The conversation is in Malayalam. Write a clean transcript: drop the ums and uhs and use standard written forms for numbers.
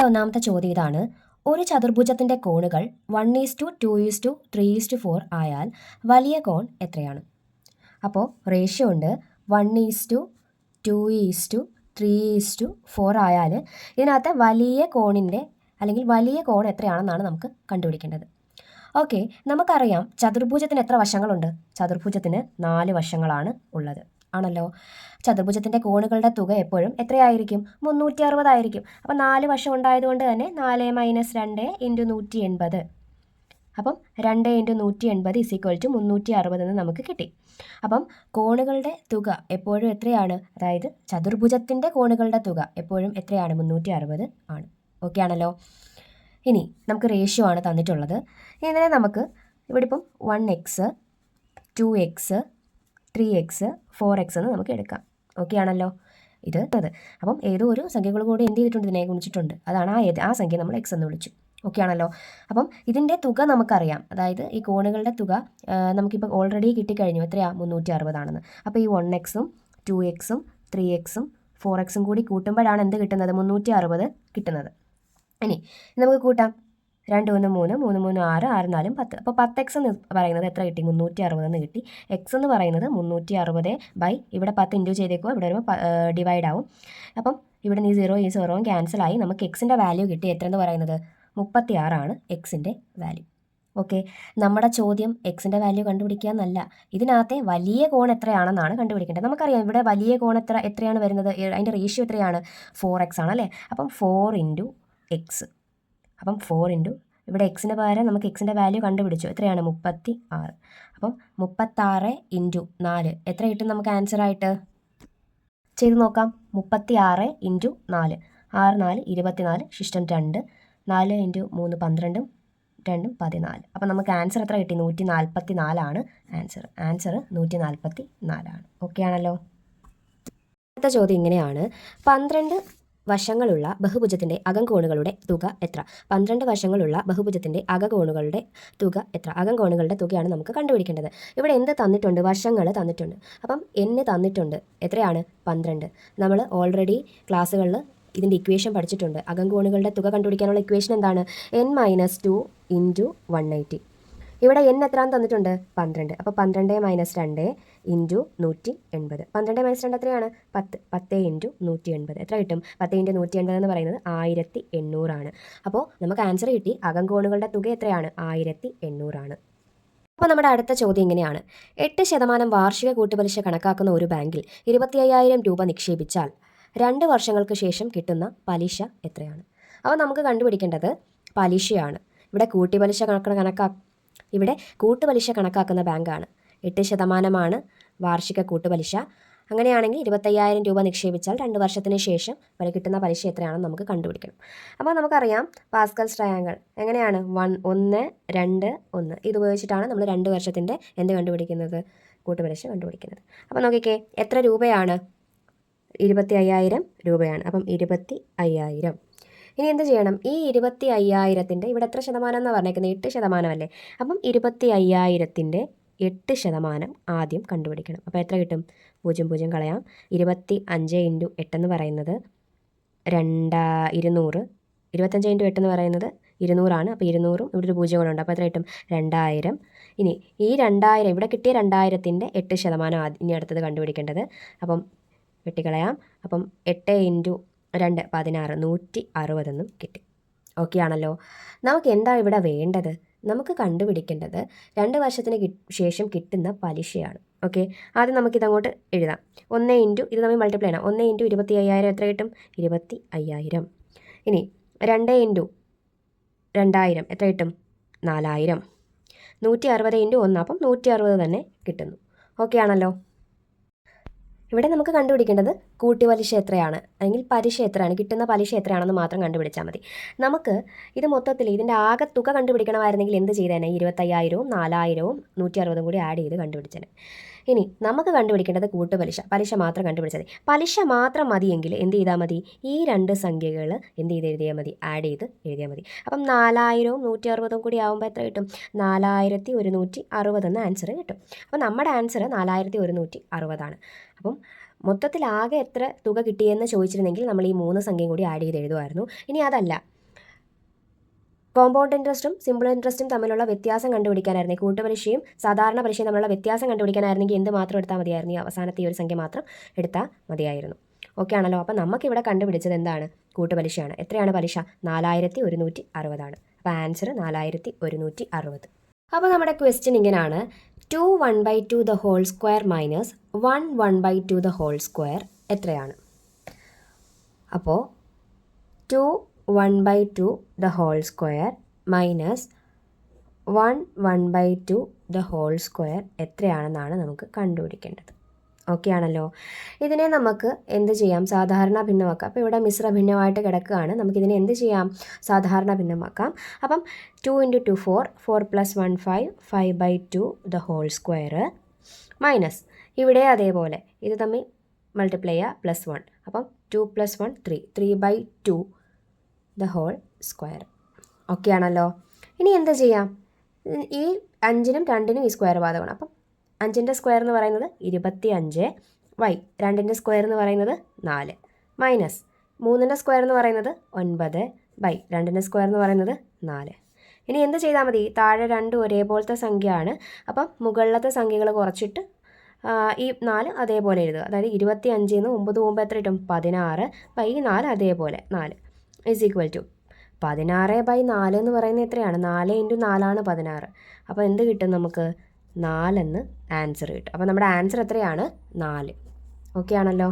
ഒന്നാമത്തെ ചോദ്യം ഇതാണ്. ഒരു ചതുർഭുജത്തിൻ്റെ കോണുകൾ 1:2:3:4 ആയാൽ വലിയ കോൺ എത്രയാണ്? അപ്പോൾ റേഷ്യോ ഉണ്ട് 1:2:3:4 ആയാൽ ഇതിനകത്ത് വലിയ കോണിൻ്റെ അല്ലെങ്കിൽ വലിയ കോൺ എത്രയാണെന്നാണ് നമുക്ക് കണ്ടുപിടിക്കേണ്ടത്. ഓക്കെ, നമുക്കറിയാം ചതുർഭുജത്തിന് എത്ര വശങ്ങളുണ്ട്? ചതുർഭുജത്തിന് 4 വശങ്ങളാണ് ഉള്ളത് ആണല്ലോ. ചതുർഭുജത്തിൻ്റെ കോണുകളുടെ തുക എപ്പോഴും എത്രയായിരിക്കും? 360 ആയിരിക്കും. അപ്പം 4 വശം ഉണ്ടായതുകൊണ്ട് തന്നെ 4 - 2 × 180. അപ്പം 2 × 180 = 360 എന്ന് നമുക്ക് കിട്ടി. അപ്പം കോണുകളുടെ തുക എപ്പോഴും എത്രയാണ്? അതായത് ചതുർഭുജത്തിൻ്റെ കോണുകളുടെ തുക എപ്പോഴും എത്രയാണ്? 360 ആണ്. ഓക്കെ ആണല്ലോ. ഇനി നമുക്ക് റേഷ്യോ ആണ് തന്നിട്ടുള്ളത്. ഇതിനെ നമുക്ക് ഇവിടെ ഇപ്പം 1x 2x 3x 4x എന്ന് നമുക്ക് എടുക്കാം. ഓക്കെ ആണല്ലോ. ഇത് അപ്പം ഏതോ ഒരു സംഖ്യകൾ കൂടി എന്ത് ചെയ്തിട്ടുണ്ട്? ഇതിനെ ഗുണിച്ചിട്ടുണ്ട്. അതാണ് ആ സംഖ്യ നമ്മൾ x എന്ന് വിളിച്ചു. ഓക്കെ ആണല്ലോ. അപ്പം ഇതിൻ്റെ തുക നമുക്കറിയാം. അതായത് ഈ കോണുകളുടെ തുക നമുക്കിപ്പോൾ ഓൾറെഡി കിട്ടിക്കഴിഞ്ഞു. എത്രയാണ്? 360 ആണെന്ന്. അപ്പോൾ ഈ 1x 2x 3x 4x കൂടി കൂട്ടുമ്പോഴാണ് എന്ത് കിട്ടുന്നത്? 360 കിട്ടുന്നത്. ഇനി നമുക്ക് കൂട്ടാം. 2 1 3 3 3 6 6 4 10. അപ്പോൾ 10x എന്ന് പറയുന്നത് എത്ര കിട്ടി? 360 എന്ന് കിട്ടി. എക്സ് എന്ന് പറയുന്നത് 360 ഇവിടെ 10 ഇൻറ്റു ചെയ്തേക്കുക. ഇവിടെ വരുമ്പോൾ ഡിവൈഡ് ആവും. അപ്പം ഇവിടെ ഈ 0 ക്യാൻസലായി. നമുക്ക് എക്സിൻ്റെ വാല്യൂ കിട്ടി. എത്ര എന്ന് പറയുന്നത്? 36 ആണ് എക്സിൻ്റെ വാല്യൂ. ഓക്കെ, നമ്മുടെ ചോദ്യം എക്സിൻ്റെ വാല്യൂ കണ്ടുപിടിക്കുക എന്നല്ല. ഇതിനകത്തെ വലിയ കോൺ എത്രയാണെന്നാണ് കണ്ടുപിടിക്കേണ്ടത്. നമുക്കറിയാം ഇവിടെ വലിയ കോൺ എത്രയാണ് വരുന്നത്? അതിൻ്റെ റേഷ്യോ എത്രയാണ്? 4x ആണ് അല്ലേ. അപ്പം 4 × x. അപ്പം 4 ഇവിടെ എക്സിന് പകരം നമുക്ക് എക്സിൻ്റെ വാല്യൂ കണ്ടുപിടിച്ചു. എത്രയാണ്? 36. അപ്പം 36 × 4 എത്ര കിട്ടും നമുക്ക് ആൻസറായിട്ട്? ചെയ്ത് നോക്കാം. 36 × 4 6 4 24 ശിഷ്ടം 2 4 × 3 12 2 14. അപ്പം നമുക്ക് ആൻസർ എത്ര കിട്ടി? 144 ആണ് ആൻസർ. 144 ആണ്. ഓക്കെ ആണല്ലോ. അടുത്ത ചോദ്യം ഇങ്ങനെയാണ്. 12 വശങ്ങളുള്ള ബഹുഭുജത്തിൻ്റെ അകംകോണുകളുടെ തുക എത്ര? 12 വശങ്ങളുള്ള ബഹുഭുജത്തിൻ്റെ അകകോണുകളുടെ തുക എത്ര? അകംകോണുകളുടെ തുകയാണ് നമുക്ക് കണ്ടുപിടിക്കേണ്ടത്. ഇവിടെ എന്ത് തന്നിട്ടുണ്ട്? വശങ്ങൾ തന്നിട്ടുണ്ട്. അപ്പം n തന്നിട്ടുണ്ട്. എത്രയാണ്? 12. നമ്മൾ ഓൾറെഡി ക്ലാസ്സുകളിൽ ഇതിൻ്റെ ഇക്വേഷൻ പഠിച്ചിട്ടുണ്ട്. അകംകോണുകളുടെ തുക കണ്ടുപിടിക്കാനുള്ള ഇക്വേഷൻ എന്താണ്? n - 2 × 180. ഇവിടെ n എത്രയാണെന്ന് തന്നിട്ടുണ്ട്? 12. അപ്പോൾ 12 - 2 × 180. 12 - 2 എത്രയാണ്? 10. 10 × 180 എത്ര കിട്ടും? 10 × 180 എന്ന് പറയുന്നത് 1800 ആണ്. അപ്പോൾ നമുക്ക് ആൻസർ കിട്ടി. അകംകോണുകളുടെ തുക എത്രയാണ്? 1800 ആണ്. അപ്പോൾ നമ്മുടെ അടുത്ത ചോദ്യം ഇങ്ങനെയാണ്. 8% വാർഷിക കൂട്ടുപലിശ കണക്കാക്കുന്ന ഒരു ബാങ്കിൽ 25,000 രൂപ നിക്ഷേപിച്ചാൽ 2 വർഷങ്ങൾക്ക് ശേഷം കിട്ടുന്ന പലിശ എത്രയാണ്? അപ്പോൾ നമുക്ക് കണ്ടുപിടിക്കേണ്ടത് പലിശയാണ്. ഇവിടെ കൂട്ടുപലിശ കണക്കാക്കുന്ന ബാങ്കാണ്. 8% വാർഷിക കൂട്ടുപലിശ. അങ്ങനെയാണെങ്കിൽ 25,000 രൂപ നിക്ഷേപിച്ചാൽ 2 വർഷത്തിന് ശേഷം കിട്ടുന്ന പലിശ എത്രയാണെന്ന് നമുക്ക് കണ്ടുപിടിക്കണം. അപ്പോൾ നമുക്കറിയാം പാസ്കൽസ് ട്രയാങ്കിൾ എങ്ങനെയാണ്? 1 1 2 1 ഇതുപയോഗിച്ചിട്ടാണ് നമ്മൾ 2 വർഷത്തിൻ്റെ എന്ത് കണ്ടുപിടിക്കുന്നത്? കൂട്ടുപലിശ കണ്ടുപിടിക്കുന്നത്. അപ്പോൾ നോക്കിക്കേ, എത്ര രൂപയാണ്? 25,000 രൂപയാണ്. അപ്പം 25,000. ഇനി എന്ത് ചെയ്യണം? ഈ 25,000-ൻ്റെ ഇവിടെ എത്ര ശതമാനം എന്നാണ് പറഞ്ഞേക്കുന്നത്? 8% അല്ലേ. അപ്പം 25,000-ൻ്റെ 8% ആദ്യം കണ്ടുപിടിക്കണം. അപ്പോൾ എത്ര കിട്ടും? 0 0 കളയാം. 25 × 8 എന്ന് പറയുന്നത് 200. 25 × 8 എന്ന് പറയുന്നത് 200 ആണ്. അപ്പോൾ 200 ഇവിടെ ഒരു 0 കൂടെ ഉണ്ട്. അപ്പോൾ എത്ര കിട്ടും? 2000. ഇനി ഈ 2000 ഇവിടെ കിട്ടിയ 2000-ൻ്റെ 8% ഇനി അടുത്തത് കണ്ടുപിടിക്കേണ്ടത്. അപ്പം വെട്ടിക്കളയാം. അപ്പം 8 × 2 16 160 എന്നും കിട്ടി. ഓക്കെ ആണല്ലോ. നമുക്ക് എന്താ ഇവിടെ വേണ്ടത്? നമുക്ക് കണ്ടുപിടിക്കേണ്ടത് 2 വർഷത്തിന് ശേഷം കിട്ടുന്ന പലിശയാണ്. ഓക്കെ, ആദ്യം നമുക്കിതങ്ങോട്ട് എഴുതാം. 1 × ഇത് തമ്മിൽ മൾട്ടിപ്ലൈ ചെയ്യണം. 1 × 25,000 എത്ര കിട്ടും? 25,000. ഇനി 2 × 2000 എത്ര കിട്ടും? 4000. 160 × 1 അപ്പം 160 തന്നെ കിട്ടുന്നു. ഓക്കെ ആണല്ലോ. ഇവിടെ നമുക്ക് കണ്ടുപിടിക്കേണ്ടത് കൂട്ടുപലിശ എത്രയാണ് അല്ലെങ്കിൽ പലിശ എത്രയാണ്, കിട്ടുന്ന പലിശ എത്രയാണെന്ന് മാത്രം കണ്ടുപിടിച്ചാൽ മതി. നമുക്ക് ഇത് മൊത്തത്തിൽ ഇതിൻ്റെ ആകെ തുക കണ്ടുപിടിക്കണമായിരുന്നെങ്കിൽ എന്ത് ചെയ്തേനെ? 25,000-ഉം 4,000-ഉം 160 കൂടി ആഡ് ചെയ്ത് കണ്ടുപിടിച്ചേനെ. ഇനി നമുക്ക് കണ്ടുപിടിക്കേണ്ടത് കൂട്ടുപലിശ. പലിശ മാത്രം കണ്ടുപിടിച്ചാൽ മതി. പലിശ മാത്രം മതിയെങ്കിൽ എന്ത് ചെയ്താൽ മതി? ഈ 2 സംഖ്യകൾ എന്ത് ചെയ്ത് എഴുതിയാൽ മതി? ആഡ് ചെയ്ത് എഴുതിയാൽ മതി. അപ്പം 4,000-ഉം 160-ഉം കൂടി ആകുമ്പോൾ എത്ര കിട്ടും? 4,160 എന്ന ആൻസർ കിട്ടും. അപ്പം നമ്മുടെ ആൻസർ 4,160 ആണ്. അപ്പം മൊത്തത്തിൽ ആകെ എത്ര തുക കിട്ടിയെന്ന് ചോദിച്ചിരുന്നെങ്കിൽ നമ്മൾ ഈ 3 സംഖ്യയും കൂടി ആഡ് ചെയ്ത് എഴുതുമായിരുന്നു. ഇനി അതല്ല, കോമ്പൗണ്ട് ഇൻട്രസ്റ്റും സിമ്പിൾ ഇൻട്രസ്റ്റും തമ്മിലുള്ള വ്യത്യാസം കണ്ടുപിടിക്കാനായിരുന്നു, ഈ കൂട്ടുപലിശയും സാധാരണ പലിശയും തമ്മിലുള്ള വ്യത്യാസം കണ്ടുപിടിക്കാനായിരുന്നെങ്കിൽ എന്ത് മാത്രം എടുത്താൽ മതിയായിരുന്നു, ഈ അവസാനത്തെ ഈ ഒരു സംഖ്യ മാത്രം എടുത്താൽ മതിയായിരുന്നു. ഓക്കെ ആണല്ലോ. അപ്പോൾ നമുക്കിവിടെ കണ്ടുപിടിച്ചത് എന്താണ്? കൂട്ടുപലിശയാണ്. എത്രയാണ് പലിശ? 4160 ആണ്. അപ്പോൾ ആൻസർ 4160. അപ്പോൾ നമ്മുടെ ക്വസ്റ്റ്യൻ ഇങ്ങനെയാണ്: 2 1/2 the whole square minus 1 1/2 the whole square എത്രയാണ്? അപ്പോൾ 2 1/2 the whole square minus 1 1/2 the whole square എത്രയാണെന്നാണ് നമുക്ക് കണ്ടുപിടിക്കേണ്ടത്. ഓക്കെ ആണല്ലോ. ഇതിനെ നമുക്ക് എന്ത് ചെയ്യാം? സാധാരണ ഭിന്നമാക്കാം. അപ്പോൾ ഇവിടെ മിശ്ര ഭിന്നമായിട്ട് കിടക്കുകയാണ്. നമുക്കിതിനെ എന്ത് ചെയ്യാം? സാധാരണ ഭിന്നമാക്കാം. അപ്പം 2 × 2 4, 4 + 1 5, 5/2 ദ ഹോൾ സ്ക്വയർ മൈനസ് ഇവിടെ അതേപോലെ ഇത് തമ്മിൽ മൾട്ടിപ്ലൈ ചെയ്യുക, +1. അപ്പം 2 + 1 3, 3/2 ദ ഹോൾ സ്ക്വയർ. ഓക്കെ ആണല്ലോ. ഇനി എന്ത് ചെയ്യാം? ഈ 5നും 2നും ഈ സ്ക്വയർ ബാധകമാണ്. അപ്പം 5ൻ്റെ സ്ക്വയർ എന്ന് പറയുന്നത് 25, y 2ൻ്റെ സ്ക്വയർ എന്ന് പറയുന്നത് 4, മൈനസ് 3ൻ്റെ സ്ക്വയർ എന്ന് പറയുന്നത് 9, ബൈ 2ൻ്റെ സ്ക്വയർ എന്ന് പറയുന്നത് 4. ഇനി എന്ത് ചെയ്താൽ മതി? താഴെ രണ്ടും ഒരേപോലത്തെ സംഖ്യയാണ്. അപ്പം മുകളിലത്തെ സംഖ്യകൾ കുറച്ചിട്ട് ഈ 4 അതേപോലെ എഴുതുക. അതായത് 25 9 പോകുമ്പോൾ എത്ര കിട്ടും? 16, ബൈ 4 അതേപോലെ 4 = 16/4 എന്ന് പറയുന്നത് എത്രയാണ്? 4 × 4 ആണ് 16. അപ്പോൾ എന്ത് കിട്ടും നമുക്ക്? 4 എന്ന് ആൻസർ കിട്ടും. അപ്പോൾ നമ്മുടെ ആൻസർ എത്രയാണ്? 4. ഓക്കെ ആണല്ലോ.